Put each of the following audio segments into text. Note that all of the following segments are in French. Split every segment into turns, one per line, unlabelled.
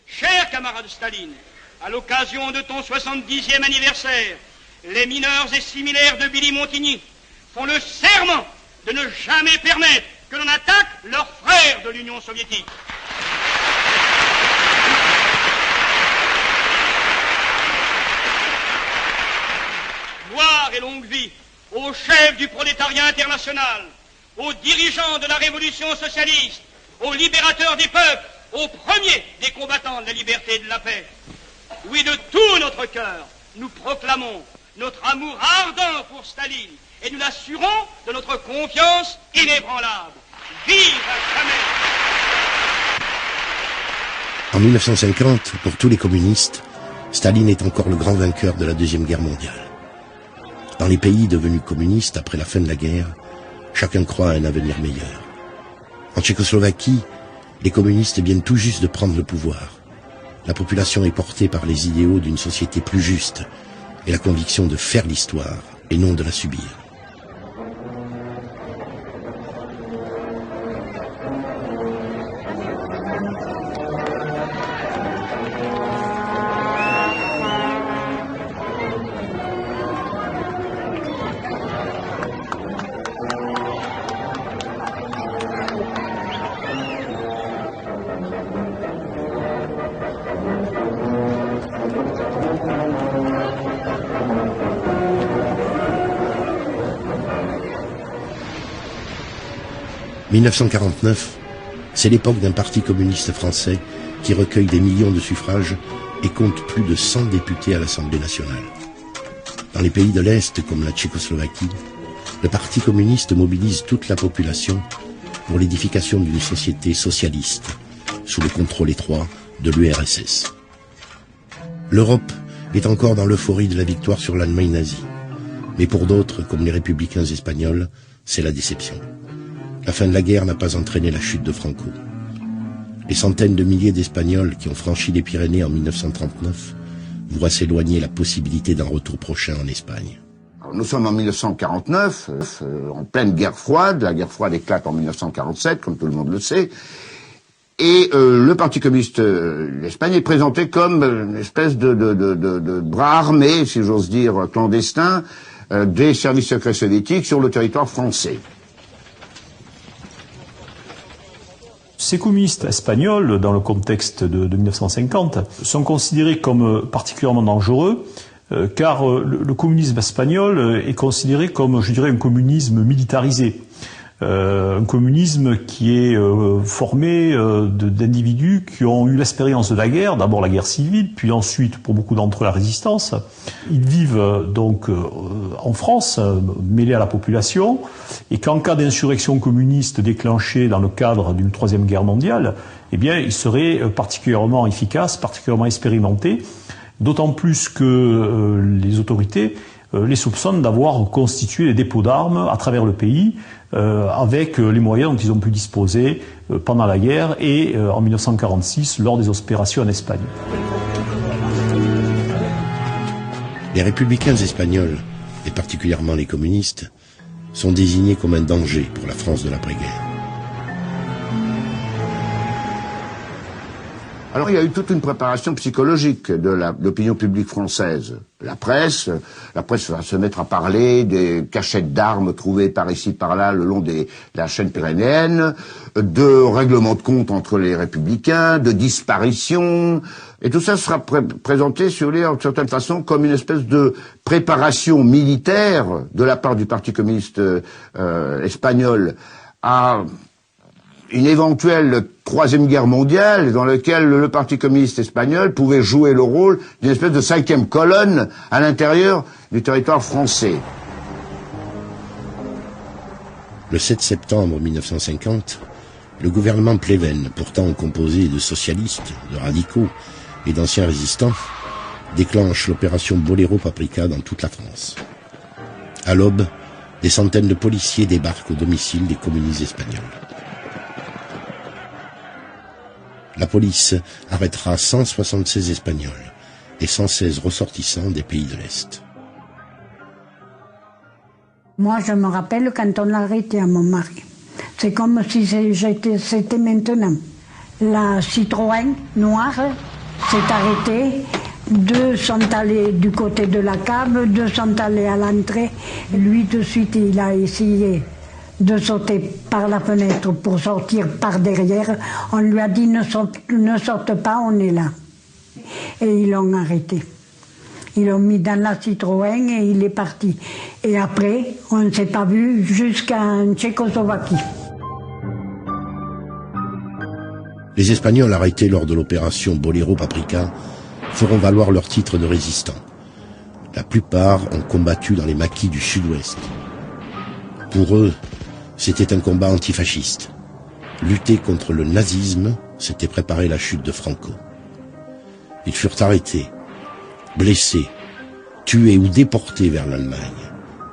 Cher camarade Staline, à l'occasion de ton 70e anniversaire, les mineurs et similaires de Billy Montigny font le serment de ne jamais permettre que l'on attaque leurs frères de l'Union soviétique. Gloire et longue vie aux chefs du prolétariat international, aux dirigeants de la révolution socialiste, aux libérateurs des peuples, aux premiers des combattants de la liberté et de la paix. Oui, de tout notre cœur, nous proclamons notre amour ardent pour Staline et nous l'assurons de notre confiance inébranlable. Vive à jamais!
En 1950, pour tous les communistes, Staline est encore le grand vainqueur de la Deuxième Guerre mondiale. Dans les pays devenus communistes après la fin de la guerre, chacun croit à un avenir meilleur. En Tchécoslovaquie, les communistes viennent tout juste de prendre le pouvoir. La population est portée par les idéaux d'une société plus juste et la conviction de faire l'histoire et non de la subir. « 1949, c'est l'époque d'un parti communiste français qui recueille des millions de suffrages et compte plus de 100 députés à l'Assemblée nationale. Dans les pays de l'Est, comme la Tchécoslovaquie, le parti communiste mobilise toute la population pour l'édification d'une société socialiste, sous le contrôle étroit de l'URSS. L'Europe est encore dans l'euphorie de la victoire sur l'Allemagne nazie, mais pour d'autres, comme les républicains espagnols, c'est la déception. La fin de la guerre n'a pas entraîné la chute de Franco. Les centaines de milliers d'Espagnols qui ont franchi les Pyrénées en 1939 voient s'éloigner la possibilité d'un retour prochain en Espagne.
Nous sommes en 1949, en pleine guerre froide. La guerre froide éclate en 1947, comme tout le monde le sait. Et le Parti communiste d'Espagne est présenté comme une espèce de bras armé, si j'ose dire, clandestin, des services secrets soviétiques sur le territoire français.
Ces communistes espagnols, dans le contexte de 1950, sont considérés comme particulièrement dangereux, car le communisme espagnol est considéré comme, je dirais, un communisme militarisé. Un communisme qui est formé d'individus qui ont eu l'expérience de la guerre, d'abord la guerre civile, puis ensuite, pour beaucoup d'entre eux, la résistance. Ils vivent donc en France, mêlés à la population, et qu'en cas d'insurrection communiste déclenchée dans le cadre d'une troisième guerre mondiale, eh bien, ils seraient particulièrement efficaces, particulièrement expérimentés, d'autant plus que les autorités les soupçonnent d'avoir constitué des dépôts d'armes à travers le pays, avec les moyens dont ils ont pu disposer pendant la guerre et en 1946 lors des opérations en Espagne.
Les républicains espagnols, et particulièrement les communistes, sont désignés comme un danger pour la France de l'après-guerre.
Alors il y a eu toute une préparation psychologique de l'opinion publique française. La presse va se mettre à parler des cachettes d'armes trouvées par ici, par là, le long de la chaîne pyrénéenne, de règlements de compte entre les républicains, de disparitions, et tout ça sera présenté, si vous voulez, en certaine façon, comme une espèce de préparation militaire de la part du Parti communiste espagnol à une éventuelle troisième guerre mondiale dans laquelle le Parti communiste espagnol pouvait jouer le rôle d'une espèce de cinquième colonne à l'intérieur du territoire français.
Le 7 septembre 1950, le gouvernement Pleven, pourtant composé de socialistes, de radicaux et d'anciens résistants, déclenche l'opération Boléro Paprika dans toute la France. À l'aube, des centaines de policiers débarquent au domicile des communistes espagnols. La police arrêtera 176 Espagnols et 116 ressortissants des pays de l'Est.
Moi, je me rappelle quand on l'a arrêté à mon mari. C'est comme si c'était maintenant. La Citroën noire s'est arrêté. 2 sont allés du côté de la cave, 2 sont allés à l'entrée. Lui, de suite, il a essayé de sauter par la fenêtre pour sortir par derrière. On lui a dit ne sorte pas, on est là. Et ils l'ont arrêté. Ils l'ont mis dans la Citroën et il est parti. Et après, on ne s'est pas vu jusqu'en Tchécoslovaquie.
Les Espagnols arrêtés lors de l'opération Boléro Paprika feront valoir leur titre de résistants. La plupart ont combattu dans les maquis du sud-ouest. Pour eux, c'était un combat antifasciste. Lutter contre le nazisme, c'était préparer la chute de Franco. Ils furent arrêtés, blessés, tués ou déportés vers l'Allemagne,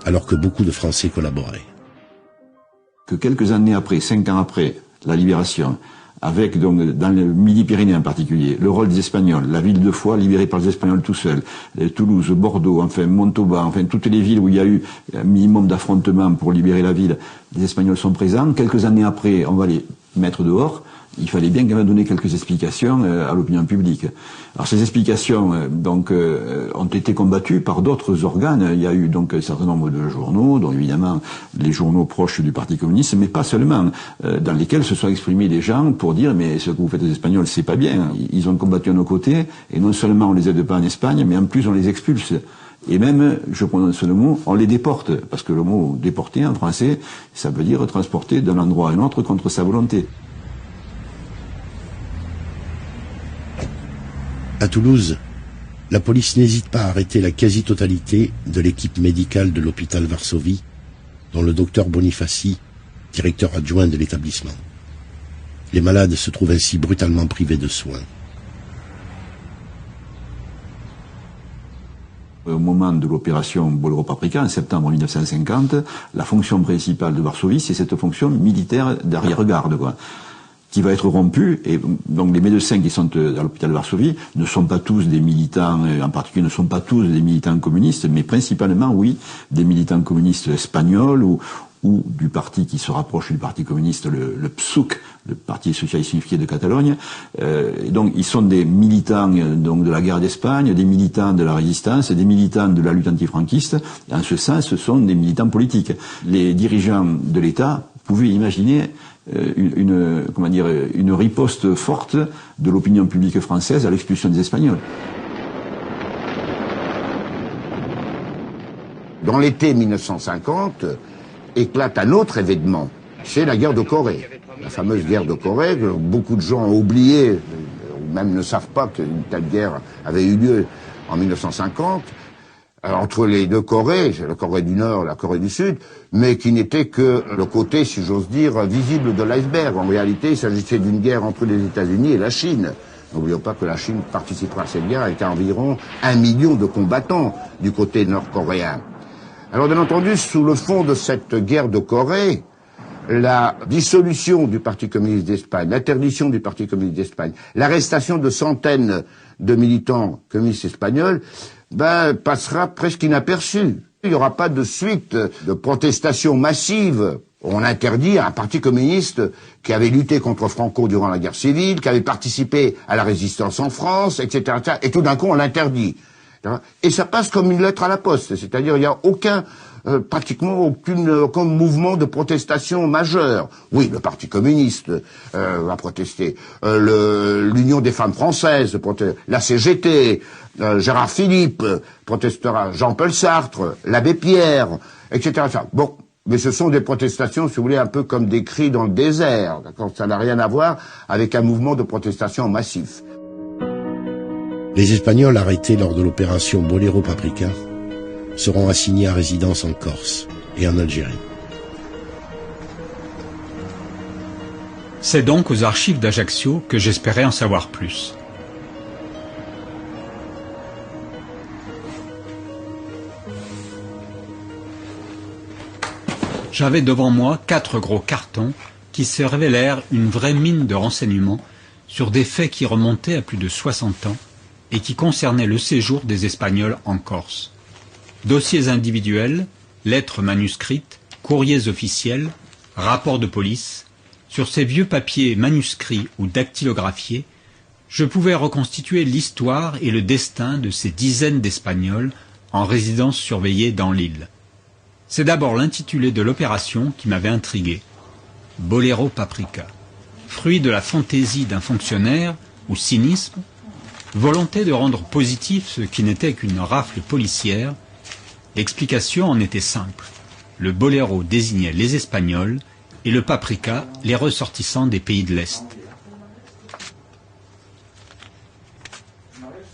alors que beaucoup de Français collaboraient.
Que quelques années après, 5 ans après la libération, avec donc dans le Midi-Pyrénées en particulier, le rôle des Espagnols, la ville de Foix libérée par les Espagnols tout seuls, Toulouse, Bordeaux, enfin Montauban, enfin toutes les villes où il y a eu un minimum d'affrontements pour libérer la ville, les Espagnols sont présents. Quelques années après, on va les mettre dehors. Il fallait bien quand même donner quelques explications à l'opinion publique. Alors ces explications ont été combattues par d'autres organes. Il y a eu donc un certain nombre de journaux, dont évidemment les journaux proches du Parti communiste, mais pas seulement, dans lesquels se sont exprimés des gens pour dire mais ce que vous faites aux Espagnols, c'est pas bien. Ils ont combattu à nos côtés, et non seulement on les aide pas en Espagne, mais en plus on les expulse. Et même, je prononce le mot, on les déporte, parce que le mot déporter en français, ça veut dire transporter d'un endroit à un autre contre sa volonté.
À Toulouse, la police n'hésite pas à arrêter la quasi-totalité de l'équipe médicale de l'hôpital Varsovie, dont le docteur Bonifaci, directeur adjoint de l'établissement. Les malades se trouvent ainsi brutalement privés de soins.
Au moment de l'opération Boléro Paprika, en septembre 1950, la fonction principale de Varsovie, c'est cette fonction militaire d'arrière-garde, qui va être rompue, et donc les médecins qui sont à l'hôpital de Varsovie ne sont pas tous des militants, en particulier ne sont pas tous des militants communistes, mais principalement, oui, des militants communistes espagnols ou du parti qui se rapproche du parti communiste, le PSUC, le Parti Socialiste Unifié de Catalogne. Et donc ils sont des militants donc de la guerre d'Espagne, des militants de la résistance, des militants de la lutte antifranquiste. Et en ce sens, ce sont des militants politiques. Les dirigeants de l'État pouvaient imaginer une riposte forte de l'opinion publique française à l'expulsion des Espagnols.
Dans l'été 1950, éclate un autre événement, c'est la guerre de Corée. La fameuse guerre de Corée, que beaucoup de gens ont oublié, ou même ne savent pas qu'une telle guerre avait eu lieu en 1950, entre les deux Corées, la Corée du Nord et la Corée du Sud, mais qui n'était que le côté, si j'ose dire, visible de l'iceberg. En réalité, il s'agissait d'une guerre entre les États-Unis et la Chine. N'oublions pas que la Chine participera à cette guerre avec environ 1 million de combattants du côté nord-coréen. Alors, bien entendu, sous le fond de cette guerre de Corée, la dissolution du Parti communiste d'Espagne, l'interdiction du Parti communiste d'Espagne, l'arrestation de centaines de militants communistes espagnols, passera presque inaperçue. Il n'y aura pas de suite de protestations massives. On interdit à un parti communiste qui avait lutté contre Franco durant la guerre civile, qui avait participé à la résistance en France, etc. Et tout d'un coup, on l'interdit. Et ça passe comme une lettre à la poste. C'est-à-dire, il n'y a pratiquement aucun mouvement de protestation majeur. Oui, le Parti communiste va protester. L'Union des femmes françaises, la CGT, Gérard Philippe protestera, Jean-Paul Sartre, l'abbé Pierre, etc. Bon, mais ce sont des protestations, si vous voulez, un peu comme des cris dans le désert. D'accord ? Ça n'a rien à voir avec un mouvement de protestation massif.
Les Espagnols arrêtés lors de l'opération Boléro Paprika seront assignés à résidence en Corse et en Algérie.
C'est donc aux archives d'Ajaccio que j'espérais en savoir plus. J'avais devant moi 4 gros cartons qui se révélèrent une vraie mine de renseignements sur des faits qui remontaient à plus de 60 ans et qui concernaient le séjour des Espagnols en Corse. Dossiers individuels, lettres manuscrites, courriers officiels, rapports de police. Sur ces vieux papiers manuscrits ou dactylographiés, je pouvais reconstituer l'histoire et le destin de ces dizaines d'Espagnols en résidence surveillée dans l'île. C'est d'abord l'intitulé de l'opération qui m'avait intrigué. Boléro Paprika. Fruit de la fantaisie d'un fonctionnaire, ou cynisme, volonté de rendre positif ce qui n'était qu'une rafle policière, l'explication en était simple. Le boléro désignait les Espagnols et le paprika les ressortissants des pays de l'Est.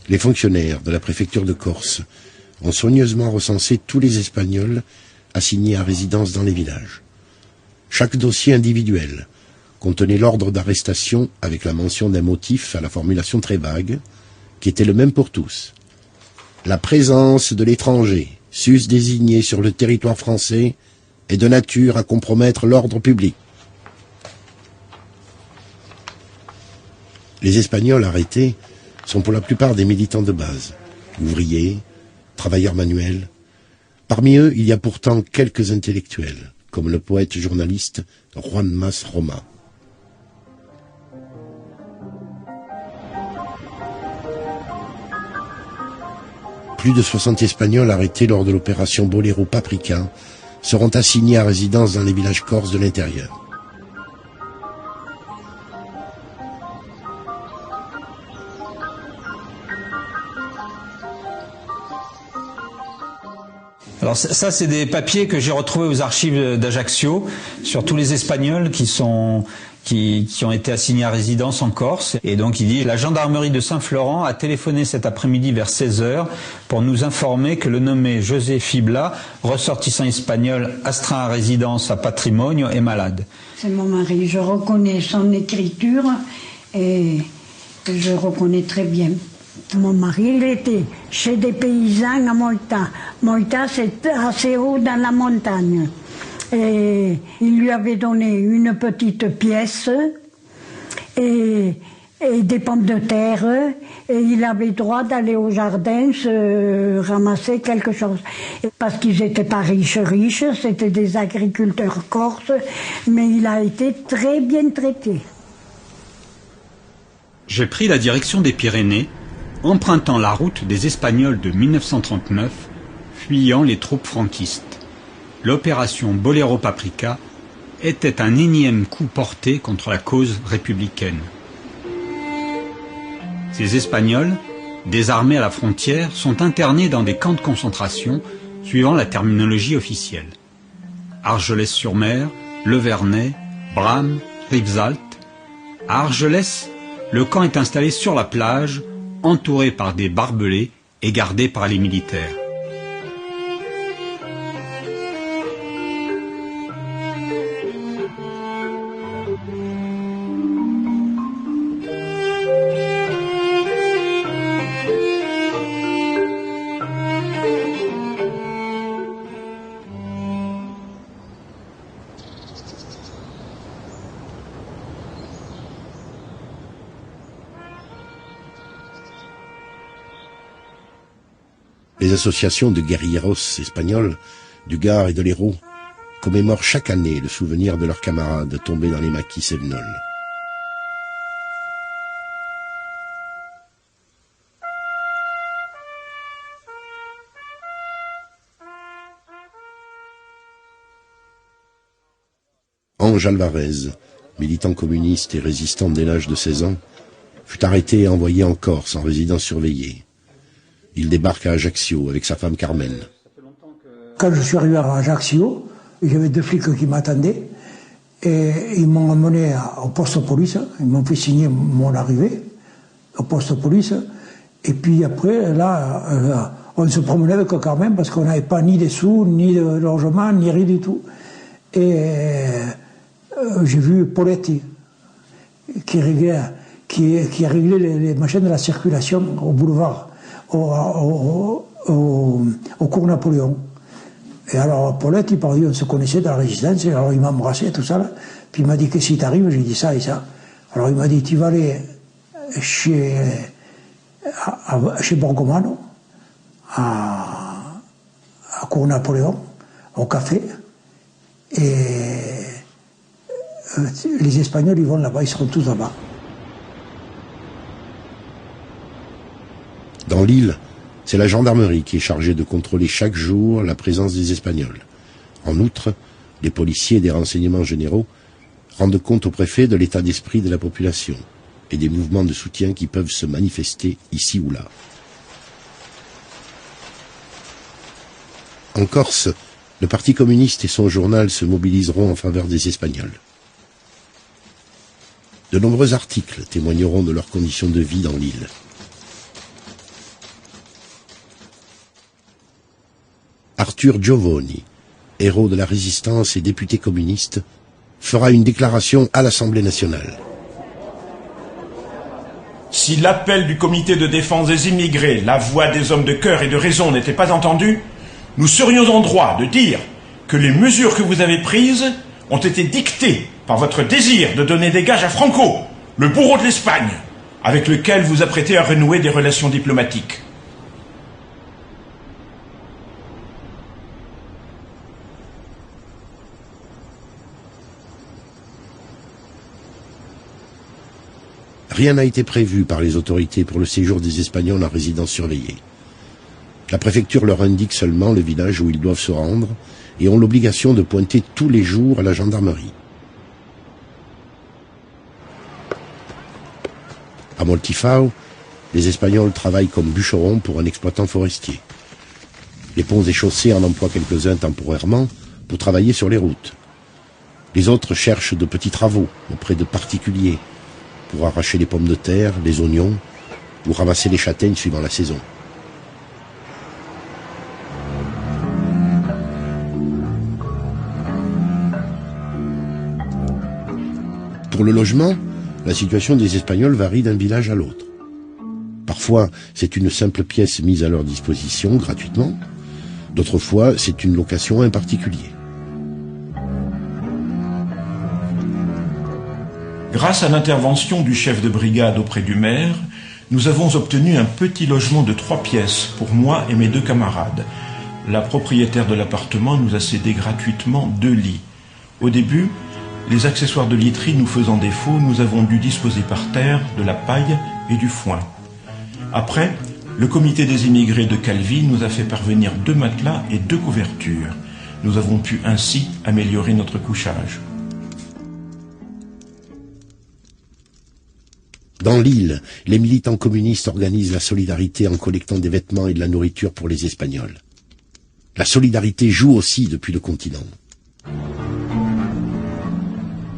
Les fonctionnaires de la préfecture de Corse ont soigneusement recensé tous les Espagnols assignés à résidence dans les villages. Chaque dossier individuel contenait l'ordre d'arrestation avec la mention d'un motif à la formulation très vague, qui était le même pour tous. La présence de l'étranger, sus désigné sur le territoire français, est de nature à compromettre l'ordre public. Les Espagnols arrêtés sont pour la plupart des militants de base, ouvriers, travailleurs manuels. Parmi eux, il y a pourtant quelques intellectuels, comme le poète-journaliste Juan Mas Roma. Plus de 60 Espagnols arrêtés lors de l'opération Boléro Paprika seront assignés à résidence dans les villages corses de l'intérieur.
Alors ça, c'est des papiers que j'ai retrouvés aux archives d'Ajaccio sur tous les Espagnols qui ont été assignés à résidence en Corse. Et donc il dit: la gendarmerie de Saint-Florent a téléphoné cet après-midi vers 16h pour nous informer que le nommé José Fibla, ressortissant espagnol astreint à résidence à Patrimonio, est malade.
C'est mon mari, je reconnais son écriture et je reconnais très bien. Mon mari, il était chez des paysans à Moïta. Moïta, c'est assez haut dans la montagne. Et il lui avait donné une petite pièce et des pommes de terre, et il avait droit d'aller au jardin se ramasser quelque chose. Parce qu'ils n'étaient pas riches, c'était des agriculteurs corses, mais il a été très bien traité.
J'ai pris la direction des Pyrénées, empruntant la route des Espagnols de 1939, fuyant les troupes franquistes. L'opération Boléro Paprika était un énième coup porté contre la cause républicaine. Ces Espagnols, désarmés à la frontière, sont internés dans des camps de concentration suivant la terminologie officielle. Argelès-sur-Mer, Le Vernet, Bram, Rivesaltes. À Argelès, le camp est installé sur la plage, entouré par des barbelés et gardé par les militaires.
Les associations de guerrilleros espagnols, du Gard et de l'Hérault, commémorent chaque année le souvenir de leurs camarades tombés dans les maquis sévenols. Ange Alvarez, militant communiste et résistant dès l'âge de 16 ans, fut arrêté et envoyé en Corse en résidence surveillée. Il débarque à Ajaccio avec sa femme Carmen.
Quand je suis arrivé à Ajaccio, j'avais 2 flics qui m'attendaient et ils m'ont emmené au poste de police. Ils m'ont fait signer mon arrivée au poste de police. Et puis après, là, on se promenait avec Carmen parce qu'on n'avait pas ni des sous, ni de logement, ni rien du tout. Et j'ai vu Poletti qui a réglé les machines de la circulation au boulevard. Au cours Napoléon. Et alors, Paulette, il parlait, on se connaissait dans la résistance, et alors il m'a embrassé, tout ça, là. Puis il m'a dit, qu'est-ce qui t'arrive? J'ai dit ça et ça. Alors il m'a dit, tu vas aller chez Borgomano, à cours Napoléon, au café, et les Espagnols, ils vont là-bas, ils seront tous là-bas.
Dans l'île, c'est la gendarmerie qui est chargée de contrôler chaque jour la présence des Espagnols. En outre, les policiers des renseignements généraux rendent compte au préfet de l'état d'esprit de la population et des mouvements de soutien qui peuvent se manifester ici ou là. En Corse, le Parti communiste et son journal se mobiliseront en faveur des Espagnols. De nombreux articles témoigneront de leurs conditions de vie dans l'île. Arthur Giovoni, héros de la résistance et député communiste, fera une déclaration à l'Assemblée nationale.
Si l'appel du comité de défense des immigrés, la voix des hommes de cœur et de raison n'était pas entendue, nous serions en droit de dire que les mesures que vous avez prises ont été dictées par votre désir de donner des gages à Franco, le bourreau de l'Espagne, avec lequel vous apprêtez à renouer des relations diplomatiques.
Rien n'a été prévu par les autorités pour le séjour des Espagnols en résidence surveillée. La préfecture leur indique seulement le village où ils doivent se rendre et ont l'obligation de pointer tous les jours à la gendarmerie. À Montifao, les Espagnols travaillent comme bûcherons pour un exploitant forestier. Les ponts et chaussées en emploient quelques-uns temporairement pour travailler sur les routes. Les autres cherchent de petits travaux auprès de particuliers pour arracher les pommes de terre, les oignons ou ramasser les châtaignes suivant la saison. Pour le logement, la situation des Espagnols varie d'un village à l'autre. Parfois, c'est une simple pièce mise à leur disposition gratuitement. D'autres fois, c'est une location à un particulier.
Grâce à l'intervention du chef de brigade auprès du maire, nous avons obtenu un petit logement de 3 pièces pour moi et mes 2 camarades. La propriétaire de l'appartement nous a cédé gratuitement 2 lits. Au début, les accessoires de literie nous faisant défaut, nous avons dû disposer par terre de la paille et du foin. Après, le comité des immigrés de Calvi nous a fait parvenir 2 matelas et 2 couvertures. Nous avons pu ainsi améliorer notre couchage.
Dans l'île, les militants communistes organisent la solidarité en collectant des vêtements et de la nourriture pour les Espagnols. La solidarité joue aussi depuis le continent.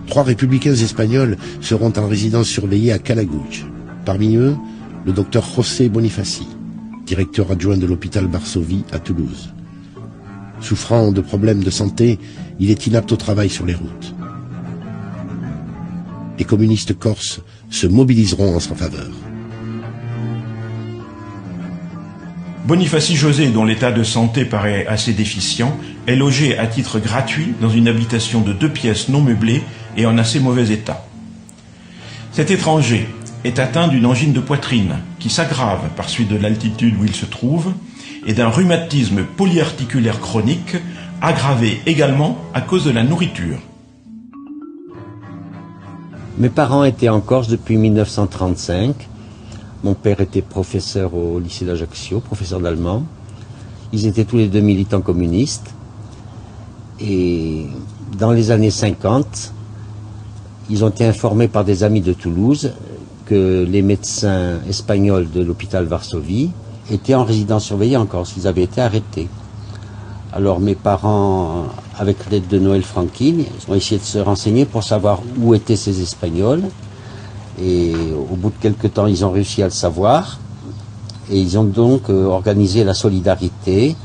3 républicains espagnols seront en résidence surveillée à Calaguch. Parmi eux, le docteur José Bonifaci, directeur adjoint de l'hôpital Varsovie à Toulouse. Souffrant de problèmes de santé, il est inapte au travail sur les routes. Les communistes corses se mobiliseront en sa faveur.
Bonifaci José, dont l'état de santé paraît assez déficient, est logé à titre gratuit dans une habitation de 2 pièces non meublées et en assez mauvais état. Cet étranger est atteint d'une angine de poitrine qui s'aggrave par suite de l'altitude où il se trouve et d'un rhumatisme polyarticulaire chronique aggravé également à cause de la nourriture.
Mes parents étaient en Corse depuis 1935. Mon père était professeur au lycée d'Ajaccio, professeur d'allemand. Ils étaient tous les 2 militants communistes. Et dans les années 50, ils ont été informés par des amis de Toulouse que les médecins espagnols de l'hôpital Varsovie étaient en résidence surveillée en Corse. Ils avaient été arrêtés. Alors mes parents, avec l'aide de Noël Franquin, ont essayé de se renseigner pour savoir où étaient ces Espagnols. Et au bout de quelques temps, ils ont réussi à le savoir. Et ils ont donc organisé la solidarité.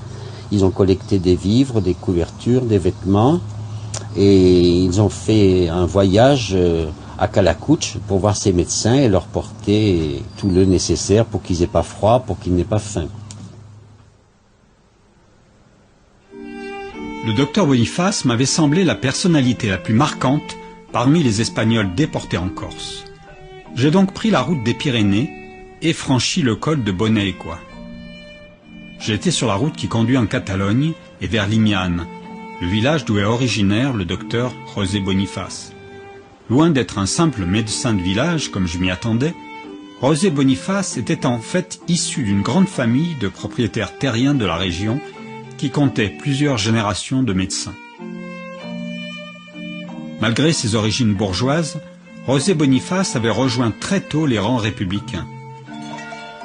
Ils ont collecté des vivres, des couvertures, des vêtements. Et ils ont fait un voyage à Calacuch pour voir ces médecins et leur porter tout le nécessaire pour qu'ils n'aient pas froid, pour qu'ils n'aient pas faim.
Le docteur Boniface m'avait semblé la personnalité la plus marquante parmi les Espagnols déportés en Corse. J'ai donc pris la route des Pyrénées et franchi le col de Bonaequa. J'étais sur la route qui conduit en Catalogne et vers Limiane, le village d'où est originaire le docteur José Boniface. Loin d'être un simple médecin de village, comme je m'y attendais, José Boniface était en fait issu d'une grande famille de propriétaires terriens de la région qui comptait plusieurs générations de médecins. Malgré ses origines bourgeoises, José Boniface avait rejoint très tôt les rangs républicains.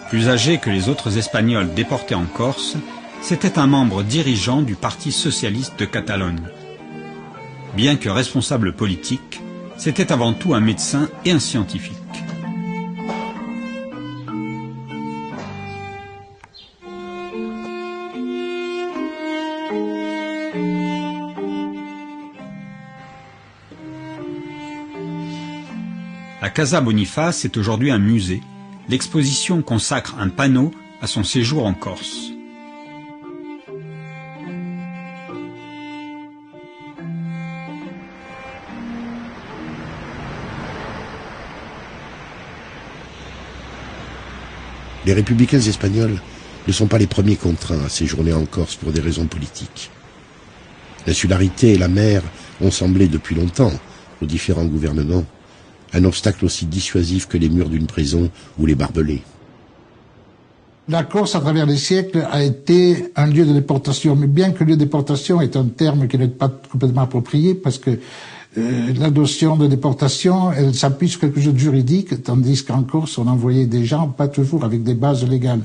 Plus âgé que les autres Espagnols déportés en Corse, c'était un membre dirigeant du Parti socialiste de Catalogne. Bien que responsable politique, c'était avant tout un médecin et un scientifique. La Casa Boniface est aujourd'hui un musée. L'exposition consacre un panneau à son séjour en Corse.
Les républicains espagnols ne sont pas les premiers contraints à séjourner en Corse pour des raisons politiques. L'insularité et la mer ont semblé depuis longtemps aux différents gouvernements un obstacle aussi dissuasif que les murs d'une prison ou les barbelés.
La Corse, à travers les siècles, a été un lieu de déportation. Mais bien que lieu de déportation est un terme qui n'est pas complètement approprié, parce que la notion de déportation, elle s'appuie sur quelque chose de juridique, tandis qu'en Corse, on envoyait des gens, pas toujours avec des bases légales.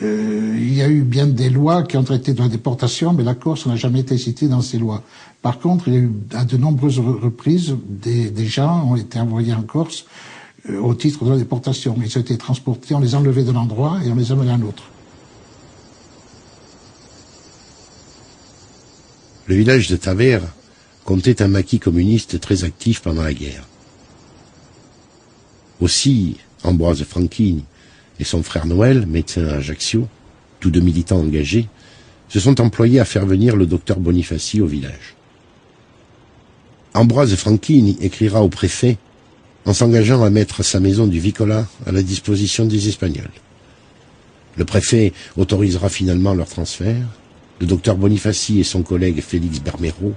Il y a eu bien des lois qui ont traité de la déportation, mais la Corse n'a jamais été citée dans ces lois. Par contre, il y a eu à de nombreuses reprises, des gens ont été envoyés en Corse au titre de la déportation. Ils ont été transportés, on les enlevait de l'endroit et on les amenait à un autre.
Le village de Tavera comptait un maquis communiste très actif pendant la guerre. Aussi, Ambroise Franchini et son frère Noël, médecin à Ajaccio, tous deux militants engagés, se sont employés à faire venir le docteur Bonifaci au village. Ambroise Franchini écrira au préfet en s'engageant à mettre sa maison du Vicola à la disposition des Espagnols. Le préfet autorisera finalement leur transfert. Le docteur Bonifaci et son collègue Félix Bermero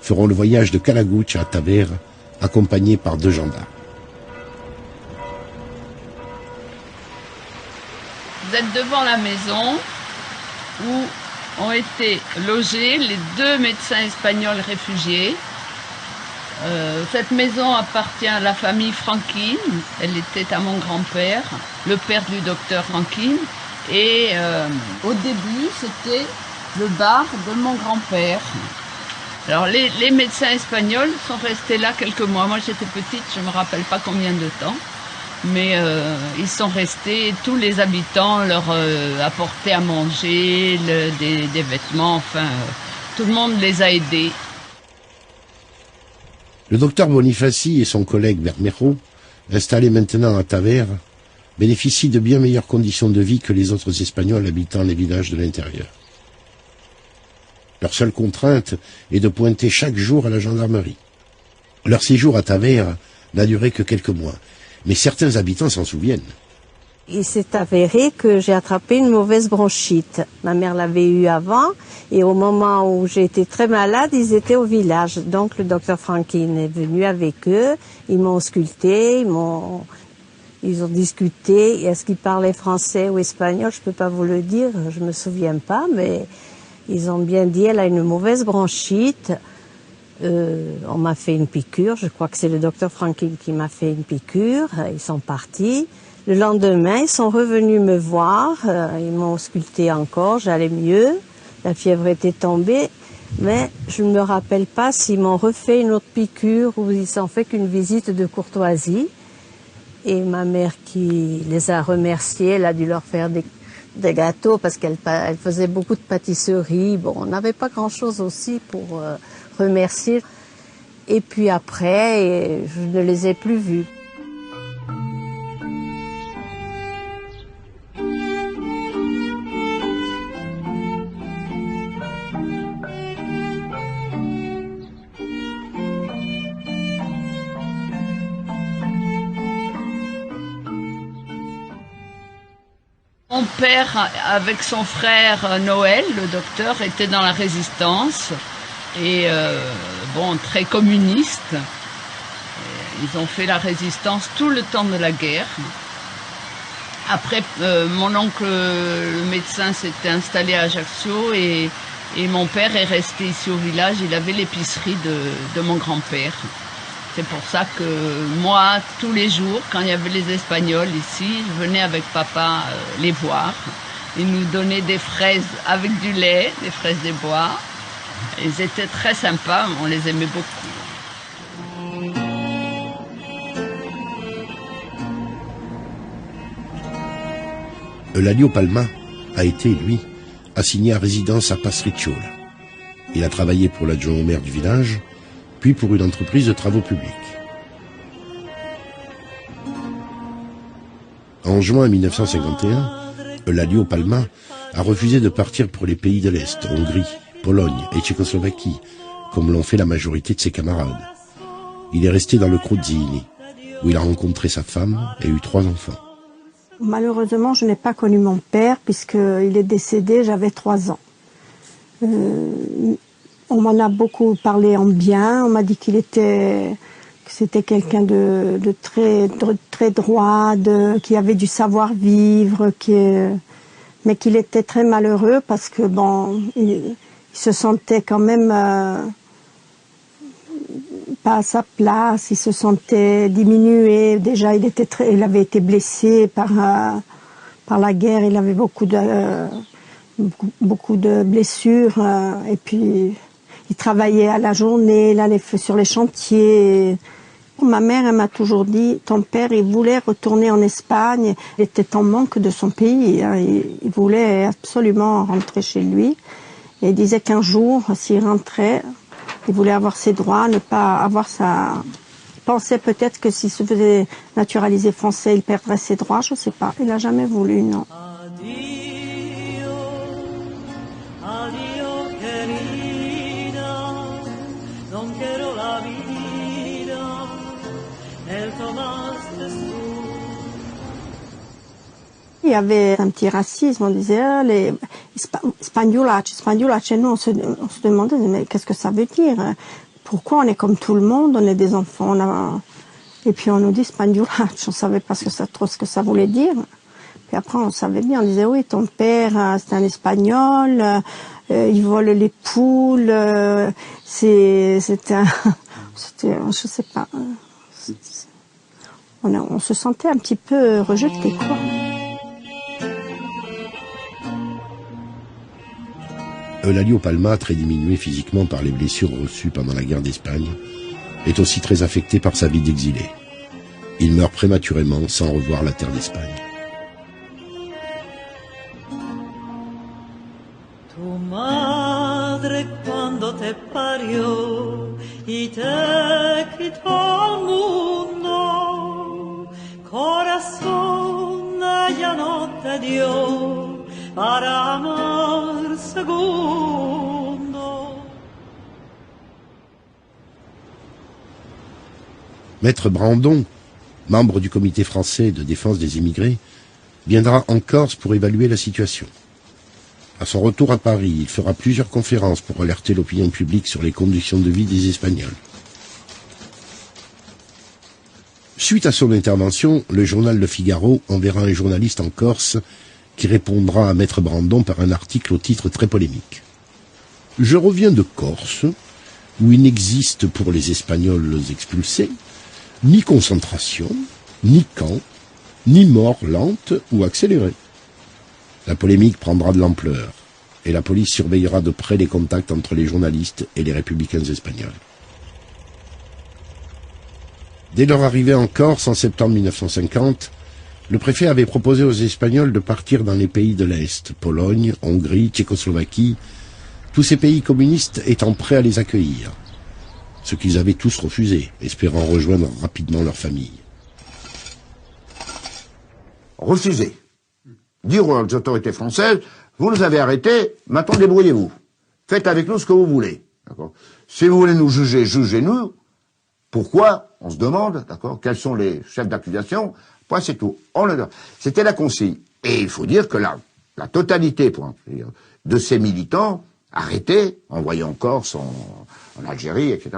feront le voyage de Calaguch à Tavera, accompagnés par 2 gendarmes.
Vous êtes devant la maison où ont été logés les 2 médecins espagnols réfugiés. Cette maison appartient à la famille Franquin. Elle était à mon grand-père, le père du docteur Franquin. Et au début, c'était le bar de mon grand-père. Alors les médecins espagnols sont restés là quelques mois. Moi j'étais petite, je ne me rappelle pas combien de temps. Mais ils sont restés, tous les habitants leur apportaient à manger, des vêtements, enfin, tout le monde les a aidés.
Le docteur Bonifaci et son collègue Bermero, installés maintenant à Tavera, bénéficient de bien meilleures conditions de vie que les autres Espagnols habitant les villages de l'intérieur. Leur seule contrainte est de pointer chaque jour à la gendarmerie. Leur séjour à Tavera n'a duré que quelques mois, mais certains habitants s'en souviennent.
Il s'est avéré que j'ai attrapé une mauvaise bronchite. Ma mère l'avait eue avant, et au moment où j'ai été très malade, ils étaient au village. Donc le docteur Franquin est venu avec eux, ils m'ont ausculté, ils ont discuté. Est-ce qu'ils parlaient français ou espagnol? Je ne peux pas vous le dire, je ne me souviens pas, mais ils ont bien dit elle a une mauvaise bronchite. On m'a fait une piqûre, je crois que c'est le docteur Franquin qui m'a fait une piqûre. Ils sont partis. Le lendemain, ils sont revenus me voir, ils m'ont ausculté encore, j'allais mieux, la fièvre était tombée, mais je ne me rappelle pas s'ils m'ont refait une autre piqûre ou ils s'en fait qu'une visite de courtoisie. Et ma mère qui les a remerciés, elle a dû leur faire des gâteaux parce qu'elle faisait beaucoup de pâtisseries. Bon, on n'avait pas grand-chose aussi pour remercier. Et puis après, je ne les ai plus vus.
Mon père, avec son frère Noël, le docteur, était dans la résistance et très communiste. Ils ont fait la résistance tout le temps de la guerre. Après, mon oncle, le médecin, s'était installé à Ajaccio et mon père est resté ici au village. Il avait l'épicerie de mon grand-père. C'est pour ça que moi, tous les jours, quand il y avait les Espagnols ici, je venais avec papa les voir. Ils nous donnaient des fraises avec du lait, des fraises des bois. Ils étaient très sympas, on les aimait beaucoup.
Euladio Palma a été, lui, assigné à résidence à Pastricciolo. Il a travaillé pour l'adjoint au maire du village, puis pour une entreprise de travaux publics. En juin 1951, Euladio Palma a refusé de partir pour les pays de l'Est, Hongrie, Pologne et Tchécoslovaquie, comme l'ont fait la majorité de ses camarades. Il est resté dans le Crozini, où il a rencontré sa femme et eu 3 enfants.
Malheureusement, je n'ai pas connu mon père, puisqu'il est décédé, j'avais 3 ans. On m'en a beaucoup parlé en bien, on m'a dit que c'était quelqu'un de très droit, qui avait du savoir-vivre, mais qu'il était très malheureux parce que bon, il se sentait quand même pas à sa place, il se sentait diminué. Déjà, il avait été blessé par la guerre, il avait beaucoup de blessures, et puis il travaillait à la journée, il allait sur les chantiers. Ma mère, elle m'a toujours dit, ton père, il voulait retourner en Espagne, il était en manque de son pays, hein. Il voulait absolument rentrer chez lui. Et il disait qu'un jour, s'il rentrait, il voulait avoir ses droits, ne pas avoir sa... Il pensait peut-être que s'il se faisait naturaliser français, il perdrait ses droits, je ne sais pas. Il n'a jamais voulu, non. Il y avait un petit racisme, on disait les spagnolacci, et nous on se demandait mais qu'est-ce que ça veut dire? Pourquoi on est comme tout le monde, on est des enfants, et puis on nous dit spagnolacci, on savait pas trop ce que ça voulait dire. Puis après on savait bien, on disait oui, ton père c'est un Espagnol, il vole les poules, c'était je sais pas, on se sentait un petit peu rejeté, quoi.
Euladio Palma, très diminué physiquement par les blessures reçues pendant la guerre d'Espagne, est aussi très affecté par sa vie d'exilé. Il meurt prématurément sans revoir la terre d'Espagne.
Tu madre quando te parió y te quitó al mundo, corazón ella no te dio para amar segundo.
Maître Brandon, membre du comité français de défense des immigrés, viendra en Corse pour évaluer la situation. À son retour à Paris, il fera plusieurs conférences pour alerter l'opinion publique sur les conditions de vie des Espagnols. Suite à son intervention, le journal Le Figaro enverra un journaliste en Corse qui répondra à Maître Brandon par un article au titre très polémique. « Je reviens de Corse, où il n'existe pour les Espagnols expulsés ni concentration, ni camp, ni mort lente ou accélérée. La polémique prendra de l'ampleur, et la police surveillera de près les contacts entre les journalistes et les républicains espagnols. Dès leur arrivée en Corse en septembre 1950, le préfet avait proposé aux Espagnols de partir dans les pays de l'Est, Pologne, Hongrie, Tchécoslovaquie, tous ces pays communistes étant prêts à les accueillir, ce qu'ils avaient tous refusé, espérant rejoindre rapidement leur famille.
Refusé. Dire aux autorités françaises, vous nous avez arrêtés, maintenant débrouillez-vous. Faites avec nous ce que vous voulez. Si vous voulez nous juger, jugez-nous. Pourquoi? On se demande, d'accord, quels sont les chefs d'accusation. Point, c'est tout. C'était la consigne. Et il faut dire que la totalité de ces militants arrêtés, envoyés en Corse, en Algérie, etc.,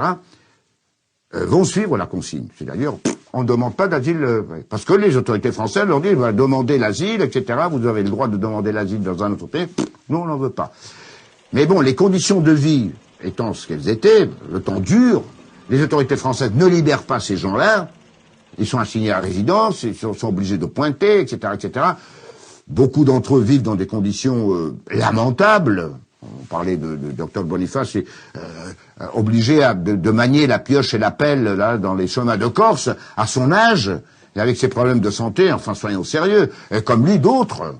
vont suivre la consigne. C'est-à-dire, on ne demande pas d'asile, parce que les autorités françaises leur disent, demandez l'asile, etc., vous avez le droit de demander l'asile dans un autre pays, nous on n'en veut pas. Mais bon, les conditions de vie étant ce qu'elles étaient, le temps dure, les autorités françaises ne libèrent pas ces gens-là, ils sont assignés à résidence, ils sont obligés de pointer, etc., etc. Beaucoup d'entre eux vivent dans des conditions lamentables. On parlait de Dr Boniface, obligé de manier la pioche et la pelle là dans les chemins de Corse à son âge, et avec ses problèmes de santé, enfin soyons sérieux, et comme lui d'autres.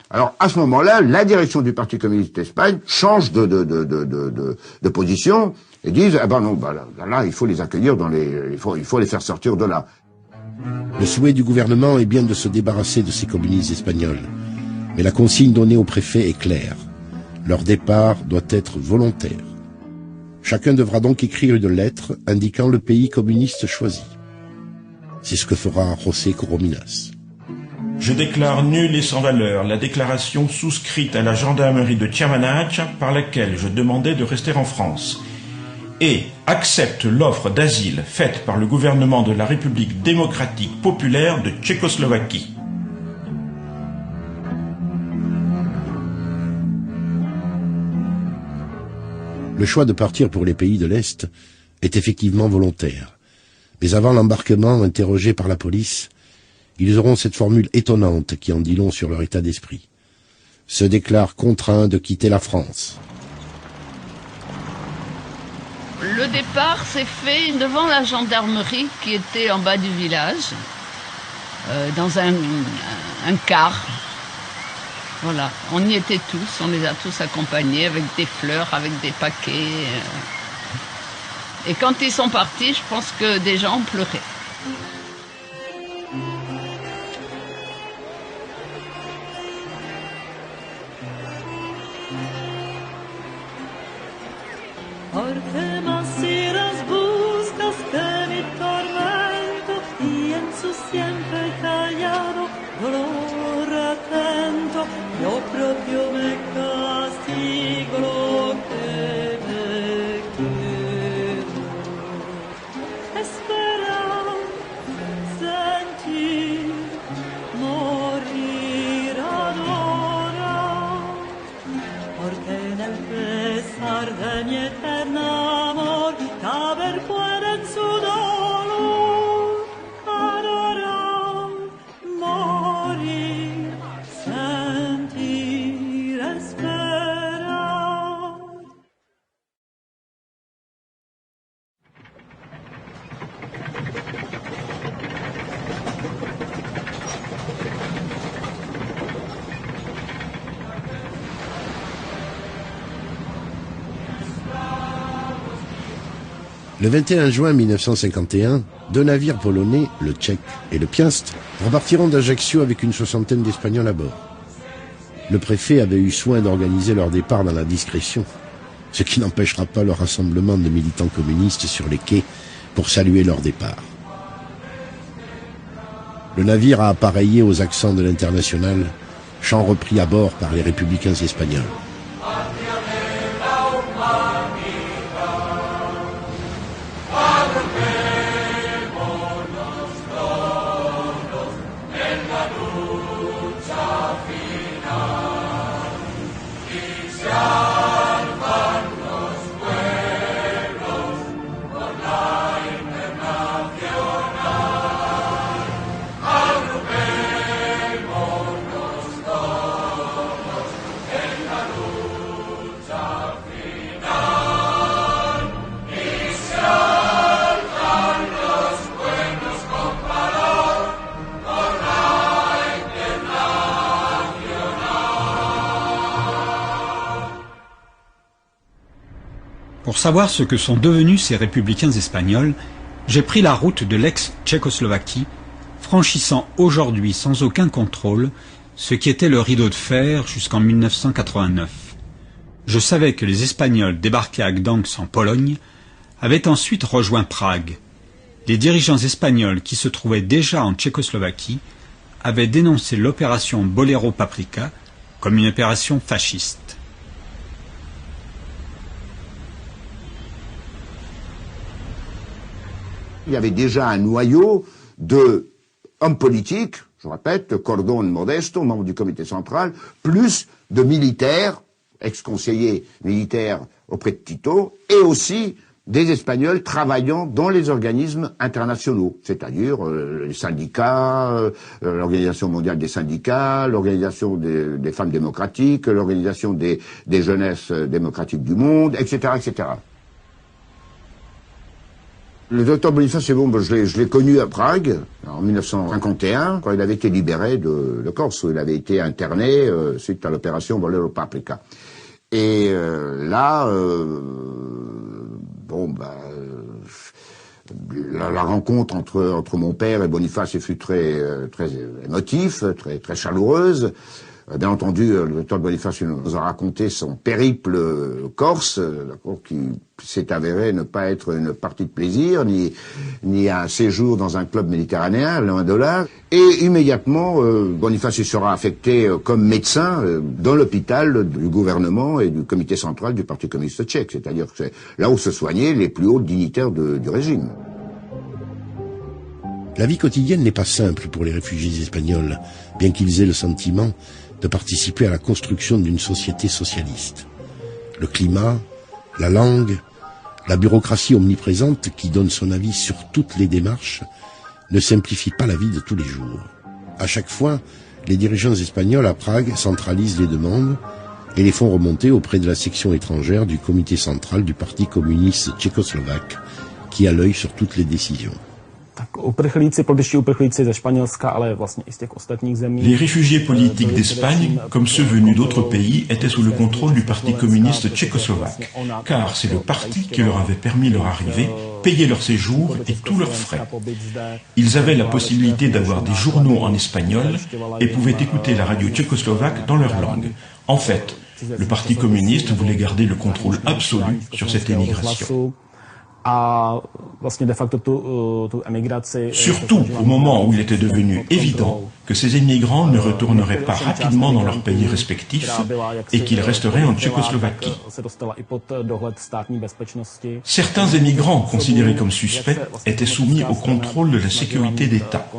Alors à ce moment-là, la direction du Parti communiste d'Espagne change de position et disent ah ben non, là il faut les accueillir il faut les faire sortir de là.
Le souhait du gouvernement est bien de se débarrasser de ces communistes espagnols, mais la consigne donnée au préfet est claire. Leur départ doit être volontaire. Chacun devra donc écrire une lettre indiquant le pays communiste choisi. C'est ce que fera José Corominas.
Je déclare nulle et sans valeur la déclaration souscrite à la gendarmerie de Tiamanach par laquelle je demandais de rester en France et accepte l'offre d'asile faite par le gouvernement de la République démocratique populaire de Tchécoslovaquie.
Le choix de partir pour les pays de l'Est est effectivement volontaire. Mais avant l'embarquement, interrogés par la police, ils auront cette formule étonnante qui en dit long sur leur état d'esprit. Se déclarent contraints de quitter la France.
Le départ s'est fait devant la gendarmerie qui était en bas du village, dans un car. Voilà, on y était tous, on les a tous accompagnés avec des fleurs, avec des paquets. Et quand ils sont partis, je pense que des gens pleuraient.
Porque más iras buscas que mi tormento y en su siempre callado dolor atento yo propio me castigo lo que me quiero. Esperar, sentir, morir, adorar, porque en el pesar de mi eterno amor caber puede en su dolor, adorar, morir, sentir, esperar.
Le 21 juin 1951, deux navires polonais, le Tchèque et le Piast, repartiront d'Ajaccio avec une soixantaine d'Espagnols à bord. Le préfet avait eu soin d'organiser leur départ dans la discrétion, ce qui n'empêchera pas le rassemblement de militants communistes sur les quais pour saluer leur départ. Le navire a appareillé aux accents de l'Internationale, chant repris à bord par les républicains espagnols.
Pour savoir ce que sont devenus ces républicains espagnols, j'ai pris la route de l'ex-Tchécoslovaquie, franchissant aujourd'hui sans aucun contrôle ce qui était le rideau de fer jusqu'en 1989. Je savais que les Espagnols débarqués à Gdansk en Pologne avaient ensuite rejoint Prague. Les dirigeants espagnols qui se trouvaient déjà en Tchécoslovaquie avaient dénoncé l'opération Bolero Paprika comme une opération fasciste.
Il y avait déjà un noyau d'hommes politiques, je répète, Cordón, Modesto, membres du comité central, plus de militaires, ex-conseillers militaires auprès de Tito, et aussi des Espagnols travaillant dans les organismes internationaux, c'est-à-dire les syndicats, l'Organisation mondiale des syndicats, l'Organisation des femmes démocratiques, l'Organisation des jeunesses démocratiques du monde, etc., etc. Le docteur Boniface Sebon, je l'ai connu à Prague, en 1951, quand il avait été libéré de Corse, où il avait été interné suite à l'opération Bolero Paprika. Et là, la rencontre entre mon père et Boniface fut très émotive, très chaleureuse. Bien entendu, le docteur Boniface nous a raconté son périple corse, qui s'est avéré ne pas être une partie de plaisir, ni un séjour dans un club méditerranéen, loin de là. Et immédiatement, Boniface sera affecté comme médecin dans l'hôpital du gouvernement et du comité central du Parti communiste tchèque, c'est-à-dire que c'est là où se soignaient les plus hauts dignitaires du régime.
La vie quotidienne n'est pas simple pour les réfugiés espagnols, bien qu'ils aient le sentiment de participer à la construction d'une société socialiste. Le climat, la langue, la bureaucratie omniprésente qui donne son avis sur toutes les démarches ne simplifie pas la vie de tous les jours. À chaque fois, les dirigeants espagnols à Prague centralisent les demandes et les font remonter auprès de la section étrangère du comité central du Parti communiste tchécoslovaque qui a l'œil sur toutes les décisions.
Les réfugiés politiques d'Espagne, comme ceux venus d'autres pays, étaient sous le contrôle du Parti communiste tchécoslovaque, car c'est le parti qui leur avait permis leur arrivée, payé leur séjour et tous leurs frais. Ils avaient la possibilité d'avoir des journaux en espagnol et pouvaient écouter la radio tchécoslovaque dans leur langue. En fait, le Parti communiste voulait garder le contrôle absolu sur cette émigration. Surtout au moment où il était devenu évident que ces émigrants ne retourneraient pas rapidement dans leurs pays respectifs et qu'ils resteraient en Tchécoslovaquie. Certains émigrants considérés comme suspects étaient soumis au contrôle de la sécurité d'État.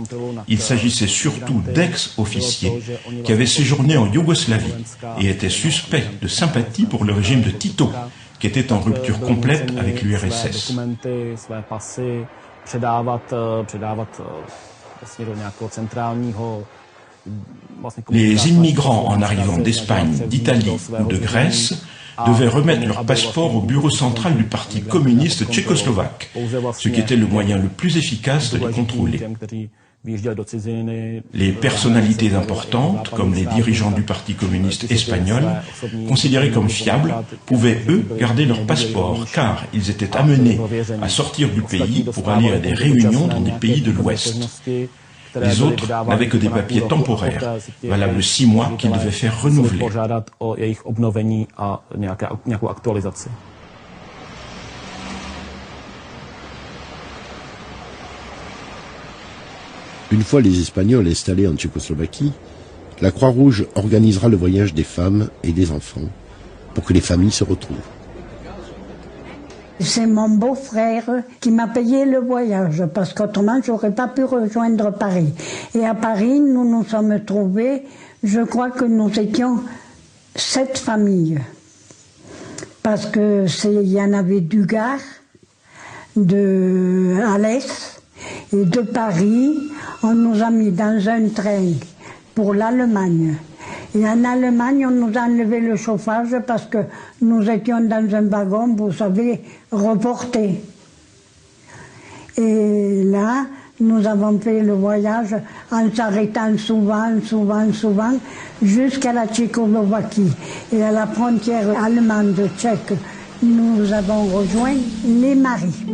Il s'agissait surtout d'ex-officiers qui avaient séjourné en Yougoslavie et étaient suspects de sympathie pour le régime de Tito, qui était en rupture complète avec l'URSS. Les immigrants en arrivant d'Espagne, d'Italie ou de Grèce devaient remettre leur passeport au bureau central du Parti communiste tchécoslovaque, ce qui était le moyen le plus efficace de les contrôler. Les personnalités importantes, comme les dirigeants du Parti communiste espagnol, considérés comme fiables, pouvaient, eux, garder leur passeport, car ils étaient amenés à sortir du pays pour aller à des réunions dans des pays de l'Ouest. Les autres n'avaient que des papiers temporaires, valables 6 mois, qu'ils devaient faire renouveler.
Une fois les Espagnols installés en Tchécoslovaquie, la Croix-Rouge organisera le voyage des femmes et des enfants pour que les familles se retrouvent.
C'est mon beau-frère qui m'a payé le voyage, parce qu'autrement, je n'aurais pas pu rejoindre Paris. Et à Paris, nous nous sommes trouvés, je crois que nous étions 7 familles. Parce que il y en avait du Gard, de Alès, et de Paris, on nous a mis dans un train pour l'Allemagne. Et en Allemagne, on nous a enlevé le chauffage parce que nous étions dans un wagon, vous savez, reporté. Et là, nous avons fait le voyage en s'arrêtant souvent, jusqu'à la Tchécoslovaquie. Et à la frontière allemande tchèque, nous avons rejoint les Maris.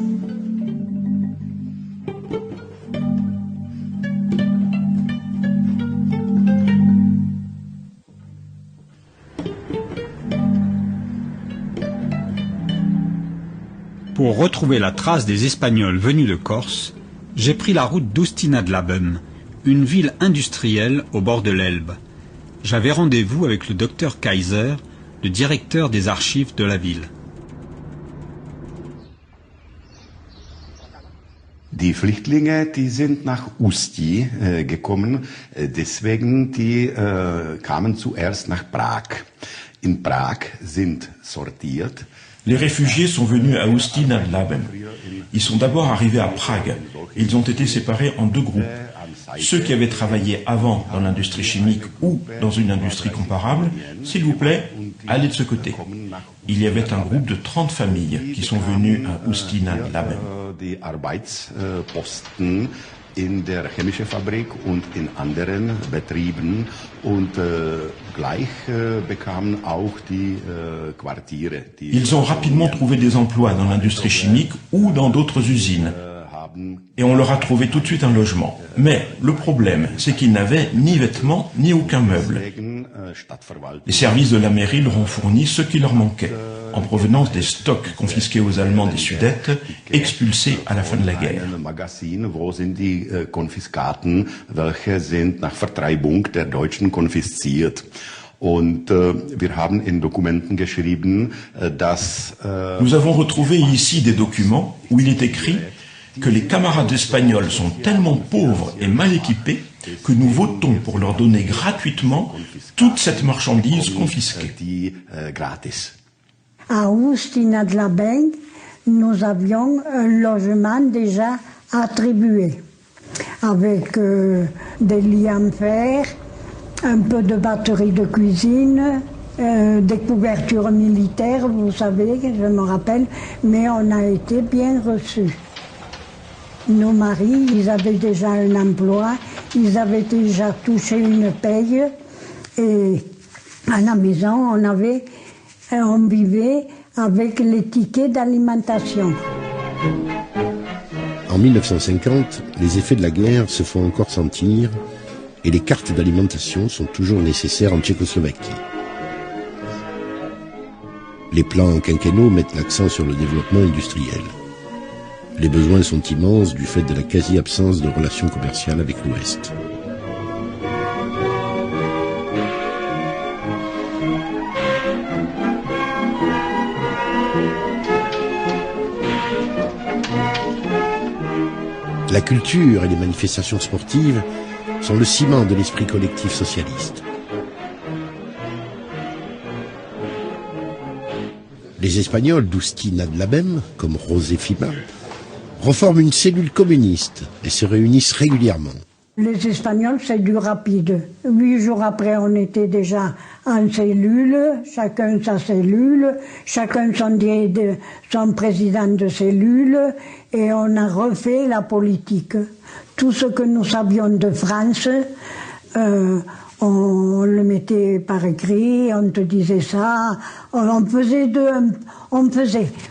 Pour retrouver la trace des Espagnols venus de Corse, j'ai pris la route d'Ustinadlabem, une ville industrielle au bord de l'Elbe. J'avais rendez-vous avec le docteur Kaiser, le directeur des archives de la ville.
Die Flüchtlinge, die sind nach Ústí gekommen, deswegen die kamen zuerst nach Prag. In Prag sind sortiert.
Les réfugiés sont venus à Ústí nad Labem. Ils sont d'abord arrivés à Prague. Ils ont été séparés en deux groupes. Ceux qui avaient travaillé avant dans l'industrie chimique ou dans une industrie comparable, s'il vous plaît, allez de ce côté. Il y avait un groupe de 30 familles qui sont venues à Ústí nad Labem.
Die Arbeitsposten in der chemischen Fabrik und in anderen Betrieben und gleich bekamen auch die Quartiere.
Ils ont rapidement trouvé des emplois dans l'industrie chimique ou dans d'autres usines. Et on leur a trouvé tout de suite un logement. Mais le problème, c'est qu'ils n'avaient ni vêtements ni aucun meuble. Les services de la mairie leur ont fourni ce qui leur manquait, en provenance des stocks confisqués aux Allemands des Sudètes, expulsés à la fin de la guerre.
Magazin, wo sind die Konfiskaten, welche sind nach Vertreibung der Deutschen konfisziert. Und wir haben in Dokumenten geschrieben, dass
Nous avons retrouvé ici des documents où il est écrit que les camarades espagnols sont tellement pauvres et mal équipés que nous votons pour leur donner gratuitement toute cette marchandise confisquée.
À Ústí nad Labem, nous avions un logement déjà attribué, avec des lits en fer, un peu de batterie de cuisine, des couvertures militaires, vous savez, je me rappelle, mais on a été bien reçus. Nos maris, ils avaient déjà un emploi, ils avaient déjà touché une paye et à la maison, on vivait avec les tickets d'alimentation.
En 1950, les effets de la guerre se font encore sentir et les cartes d'alimentation sont toujours nécessaires en Tchécoslovaquie. Les plans quinquennaux mettent l'accent sur le développement industriel. Les besoins sont immenses du fait de la quasi-absence de relations commerciales avec l'Ouest. La culture et les manifestations sportives sont le ciment de l'esprit collectif socialiste. Les Espagnols d'Ústí nad Labem, comme José Fima, reforment une cellule communiste et se réunissent régulièrement.
Les Espagnols, c'est du rapide. 8 jours après, on était déjà en cellule, chacun sa cellule, chacun son président de cellule, et on a refait la politique. Tout ce que nous savions de France, on le mettait par écrit, on te disait ça, on faisait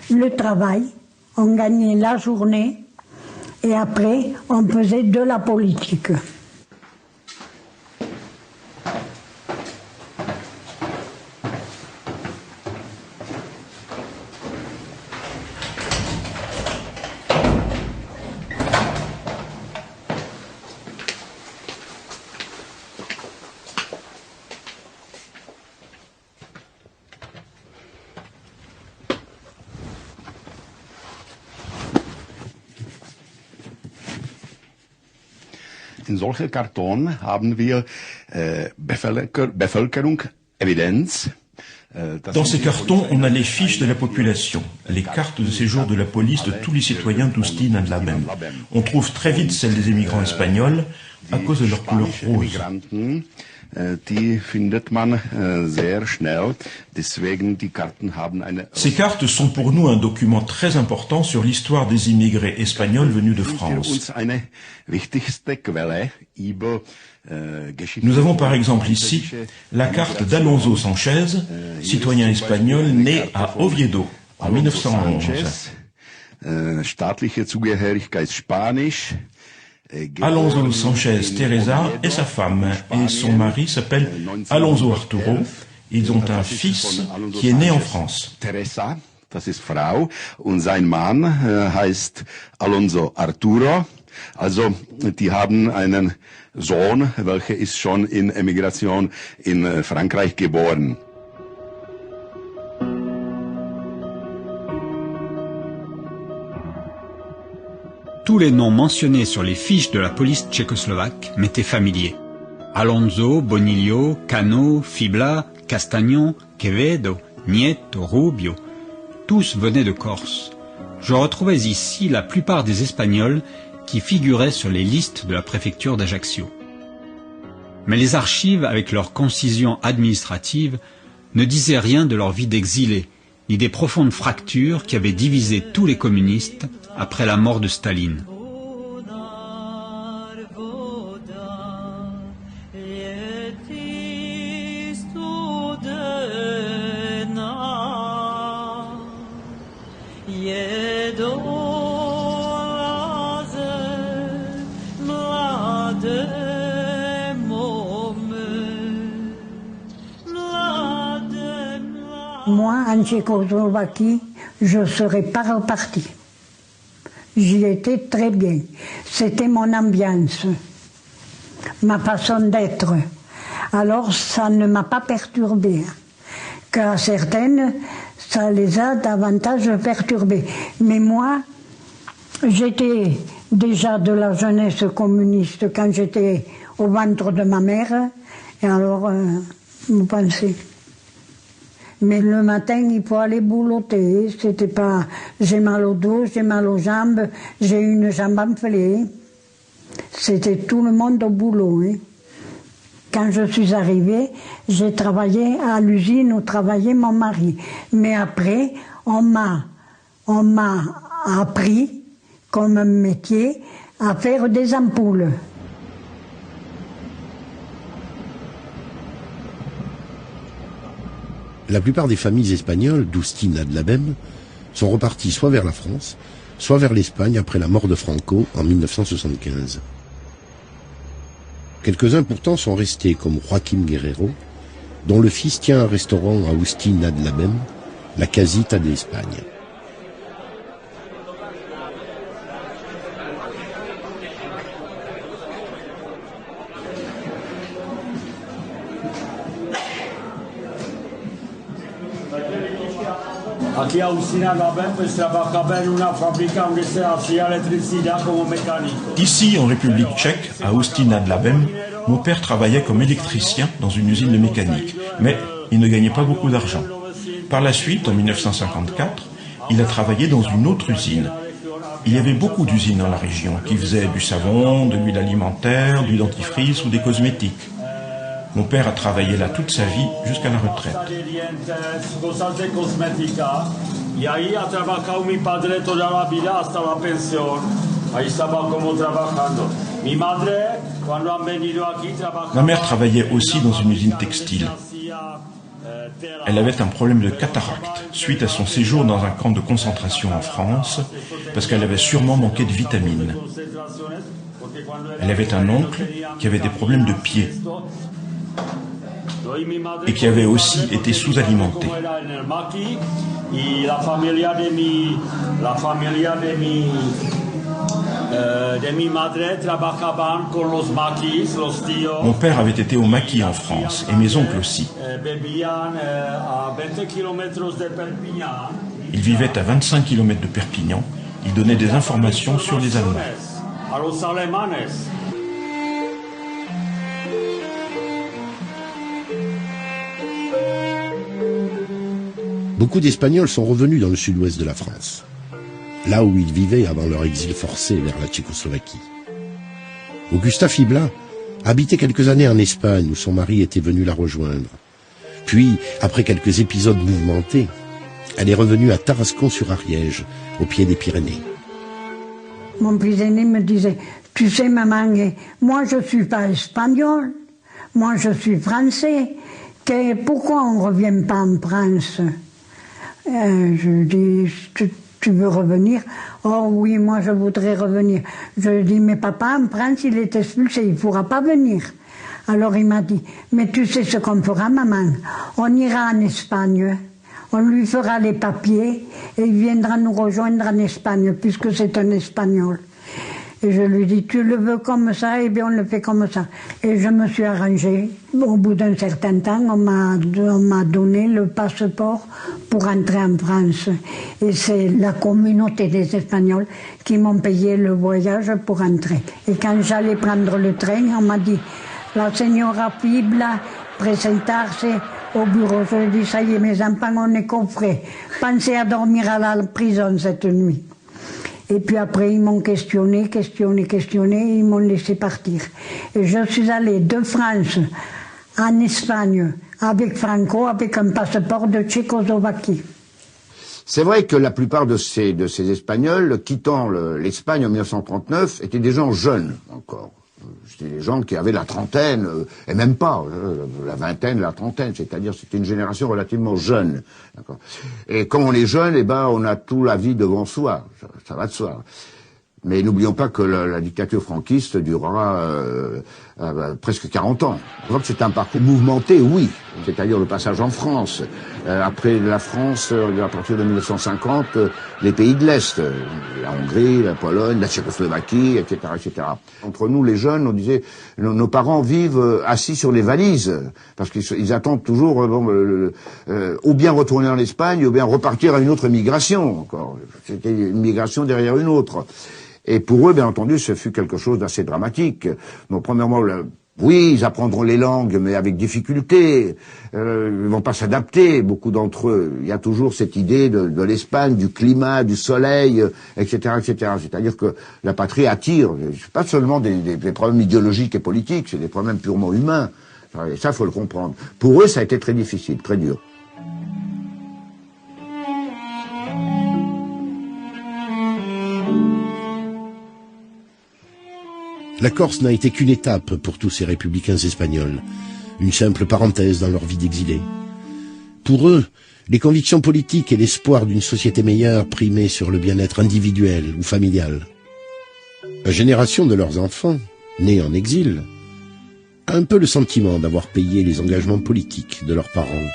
le travail. On gagnait la journée et après, on faisait de la politique.
In solchen Karton haben wir Bevölkerung, Evidenz.
Dans ces cartons, on a les fiches de la population, les cartes de séjour de la police de tous les citoyens d'Ústí nad Labem. On trouve très vite celles des immigrants espagnols à cause de leur couleur rose.
Die findet man sehr schnell. Deswegen die Karten haben eine.
Ces cartes sont pour nous un document très important sur l'histoire des immigrés espagnols venus de France. Nous avons par exemple ici la carte d'Alonso Sanchez, citoyen espagnol né à Oviedo en 1911.
Staatliche Zugehörigkeit Spanisch.
Alonso Sanchez Teresa est sa femme et son mari s'appelle Alonso Arturo. Ils ont un fils qui est né en France.
Teresa, das ist Frau, und sein Mann heißt Alonso Arturo. Also, die haben einen Sohn, welcher ist schon in Emigration in Frankreich geboren.
tous les noms mentionnés sur les fiches de la police tchécoslovaque m'étaient familiers. Alonso, Bonillo, Cano, Fibla, Castagnon, Quevedo, Nieto, Rubio, tous venaient de Corse. Je retrouvais ici la plupart des Espagnols qui figuraient sur les listes de la préfecture d'Ajaccio. Mais les archives, avec leur concision administrative, ne disaient rien de leur vie d'exilés, ni des profondes fractures qui avaient divisé tous les communistes après la mort de Staline.
Moi, en Tchécoslovaquie, je ne serais pas repartie. J'y étais très bien. C'était mon ambiance, ma façon d'être. Alors, ça ne m'a pas perturbée. Car certaines, ça les a davantage perturbées. Mais moi, j'étais déjà de la jeunesse communiste quand j'étais au ventre de ma mère. Et alors, vous pensez... Mais le matin, il faut aller boulotter. C'était pas j'ai mal au dos, j'ai mal aux jambes, j'ai une jambe enflée. C'était tout le monde au boulot. Hein. Quand je suis arrivée, j'ai travaillé à l'usine où travaillait mon mari. Mais après, on m'a appris, comme métier, à faire des ampoules.
La plupart des familles espagnoles d'Oustí nad Labem sont reparties soit vers la France, soit vers l'Espagne après la mort de Franco en 1975. Quelques-uns pourtant sont restés, comme Joaquim Guerrero, dont le fils tient un restaurant à Oustí nad Labem, la Casita de l'Espagne.
Aquí a Usina Labem, pues trabajaba en una fábrica donde se hacía electricidad como mecánico.
Ici, en République tchèque, à Ústí nad Labem, mon père travaillait comme électricien dans une usine de mécanique, mais il ne gagnait pas beaucoup d'argent. Par la suite, en 1954, il a travaillé dans une autre usine. Il y avait beaucoup d'usines dans la région qui faisaient du savon, de l'huile alimentaire, du dentifrice ou des cosmétiques. Mon père a travaillé là toute sa vie jusqu'à la retraite. Ma mère travaillait aussi dans une usine textile. Elle avait un problème de cataracte suite à son séjour dans un camp de concentration en France, parce qu'elle avait sûrement manqué de vitamines. Elle avait un oncle qui avait des problèmes de pied et qui avait aussi été sous-alimenté. Mon père avait été au maquis en France, et mes oncles aussi. Ils vivaient à 25 km de Perpignan. Ils donnaient des informations sur les Allemands.
Beaucoup d'Espagnols sont revenus dans le sud-ouest de la France, là où ils vivaient avant leur exil forcé vers la Tchécoslovaquie. Augusta Fibla habitait quelques années en Espagne où son mari était venu la rejoindre. Puis, après quelques épisodes mouvementés, elle est revenue à Tarascon-sur-Ariège, au pied des Pyrénées.
Mon fils aîné me disait, tu sais maman, moi je ne suis pas espagnol, moi je suis français, pourquoi on ne revient pas en France? Je dis, tu veux revenir? Oh oui, moi je voudrais revenir. Je dis, mais papa, en France, il est expulsé, il ne pourra pas venir. Alors il m'a dit, mais tu sais ce qu'on fera, maman? On ira en Espagne, on lui fera les papiers et il viendra nous rejoindre en Espagne, puisque c'est un Espagnol. Et je lui dis, tu le veux comme ça, eh bien on le fait comme ça. Et je me suis arrangée. Au bout d'un certain temps, on m'a donné le passeport pour entrer en France. Et c'est la communauté des Espagnols qui m'ont payé le voyage pour entrer. Et quand j'allais prendre le train, on m'a dit, la señora Fibla presentarse au bureau. Je lui ai dit, ça y est, mes enfants, on est coffrés. Pensez à dormir à la prison cette nuit. Et puis après, ils m'ont questionné, et ils m'ont laissé partir. Et je suis allée de France en Espagne avec Franco, avec un passeport de Tchécoslovaquie.
C'est vrai que la plupart de ces Espagnols, quittant l'Espagne en 1939, étaient des gens jeunes encore. C'était des gens qui avaient la trentaine, et même pas, la vingtaine, la trentaine, c'est-à-dire c'était une génération relativement jeune. Et quand on est jeune, eh ben, on a toute la vie devant soi, ça va de soi. Mais n'oublions pas que la dictature franquiste durera presque 40 ans. On voit que c'est un parcours mouvementé, oui, c'est-à-dire le passage en France. Après la France, à partir de 1950, les pays de l'Est, la Hongrie, la Pologne, la Tchécoslovaquie, etc., etc. Entre nous, les jeunes, on disait, nos parents vivent assis sur les valises, parce qu'ils attendent toujours, ou bien retourner en Espagne, ou bien repartir à une autre migration, encore. C'était une migration derrière une autre. Et pour eux, bien entendu, ce fut quelque chose d'assez dramatique. Donc, premièrement, oui, ils apprendront les langues, mais avec difficulté. Ils vont pas s'adapter, beaucoup d'entre eux. Il y a toujours cette idée de l'Espagne, du climat, du soleil, etc., etc. C'est-à-dire que la patrie attire. C'est pas seulement des problèmes idéologiques et politiques, c'est des problèmes purement humains. Et ça, faut le comprendre. Pour eux, ça a été très difficile, très dur.
La Corse n'a été qu'une étape pour tous ces républicains espagnols, une simple parenthèse dans leur vie d'exilés. Pour eux, les convictions politiques et l'espoir d'une société meilleure primaient sur le bien-être individuel ou familial. La génération de leurs enfants, nés en exil, a un peu le sentiment d'avoir payé les engagements politiques de leurs parents.